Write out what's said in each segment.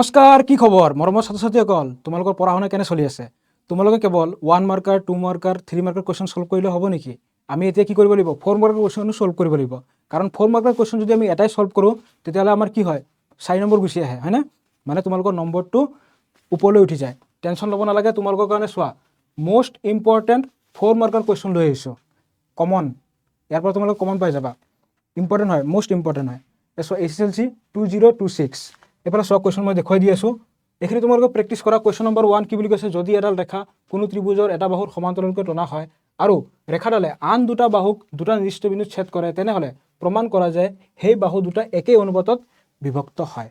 নমস্কাৰ, কি খবৰ মৰমৰ ছাত্ৰ ছাত্ৰীসকল? তোমালোকৰ পঢ়া শুনা কেনে চলি আছে? তোমালোকে কেৱল 1 marker 2 marker 3 marker question solve কৰিলে হ'ব নেকি? আমি এতিয়া কি কৰিব লাগিব? 4 মাৰ্কাৰ কুৱেশ্যনো সলভ কৰিব লাগিব। কাৰণ 4 মাৰ্কাৰ কুৱেশ্যন যদি আমি এটাই সলভ কৰোঁ তেতিয়াহ'লে আমাৰ কি হয়, 4 নম্বৰ গুচি আহে, হয়নে? মানে তোমালোকৰ নম্বৰটো ওপৰলৈ উঠি যায়। টেনশ্যন ল'ব নালাগে। তোমালোকৰ কাৰণে চোৱা, মষ্ট ইম্পৰ্টেণ্ট 4 মাৰ্কাৰ কুৱেশ্যন লৈ আহিছোঁ। কমন, ইয়াৰ পৰা তোমালোকে কমন পাই যাবা। ইম্পৰ্টেণ্ট হয়, মষ্ট ইম্পৰ্টেণ্ট হয়। চ' SSLC 2026 এইফালে চোৱা কুৱেশ্যন মই দেখুৱাই দি আছোঁ। এইখিনি তোমালোকে প্ৰেক্টিছ কৰা। কুৱেশ্যন নম্বৰ 1 কি বুলি কৈছে? যদি এডাল ৰেখা কোনো ত্ৰিভুজৰ এটা বাহুৰ সমান্তৰালকৈ টনা হয় আৰু ৰেখাডালে আন দুটা বাহুক দুটা নিৰ্দিষ্ট বিন্দুত ছেদ কৰে, তেনেহ'লে প্ৰমাণ কৰা যায় সেই বাহু দুটা একেই অনুপাতত বিভক্ত হয়।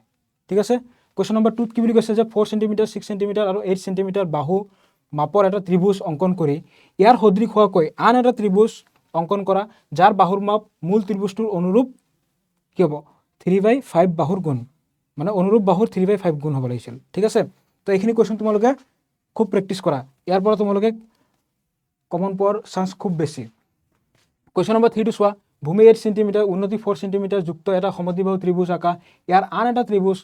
ঠিক আছে। কুৱেশ্যন নম্বৰ 2 কি বুলি কৈছে? যে 4 চেণ্টিমিটাৰ 6 চেণ্টিমিটাৰ আৰু 8 চেণ্টিমিটাৰ বাহু মাপৰ এটা ত্ৰিভুজ অংকন কৰি ইয়াৰ সদৃশ হোৱাকৈ আন এটা ত্ৰিভুজ অংকন কৰা, যাৰ বাহুৰ মাপ মূল ত্ৰিভুজটোৰ অনুৰূপ কি হ'ব? 3/5 বাহুৰ গুণ, মানে অনুৰূপ বাহুৰ 3/5 গুণ হ'ব লাগিছিল। ঠিক আছে। তো এইখিনি কুৱেশ্যন তোমালোকে খুব প্ৰেক্টিছ কৰা। ইয়াৰ পৰা তোমালোকে কমন পোৱাৰ চান্স খুব বেছি। কুৱেশ্যন নম্বৰ 3টো চোৱা। ভূমি 8 চেণ্টিমিটাৰ উন্নতি 4 চেণ্টিমিটাৰ যুক্ত এটা সমদ্বিবাহু ত্ৰিভুজ আঁকা। ইয়াৰ আন এটা ত্ৰিভুজ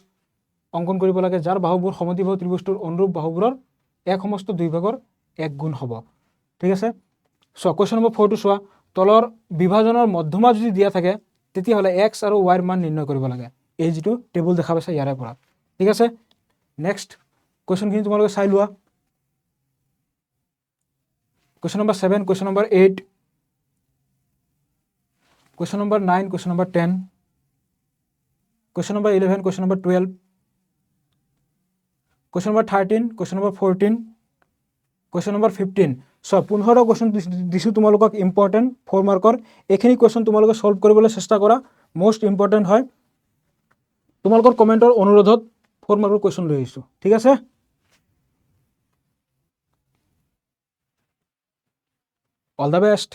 অংকন কৰিব লাগে, যাৰ বাহুবোৰ সমদ্বিবাহু ত্ৰিভুজটোৰ অনুৰূপ বাহুবোৰৰ এক সমস্ত 2 ভাগৰ 1 গুণ হ'ব। ঠিক আছে। চোৱা কুৱেশ্যন নম্বৰ 4টো চোৱা। তলৰ বিভাজনৰ মধ্যমা যদি দিয়া থাকে তেতিয়াহ'লে এক্স আৰু ৱাইৰ মান নিৰ্ণয় কৰিব লাগে। এই যিটো টেবুল দেখা পাইছে ইয়াৰে পৰা। ঠিক আছে। নেক্সট কুৱেশ্যনখিনি তোমালোকে চাই লোৱা। Question number 7, question number 8, question number 9, question number 10, question number 11, question number 12, question number 13, question number 14, question number 15। চ' 15 কুৱেশ্যন দিছোঁ তোমালোকক ইম্পৰ্টেণ্ট 4 মাৰ্কৰ। এইখিনি কুৱেশ্যন তোমালোকে সলভ কৰিবলৈ চেষ্টা কৰা। মষ্ট ইম্পৰ্টেণ্ট হয়। তোমালোকৰ কমেণ্টৰ অনুৰোধত 4 মাৰ্কৰ কুৱেশ্যন লৈ আহিছোঁ। ঠিক আছে। All the best.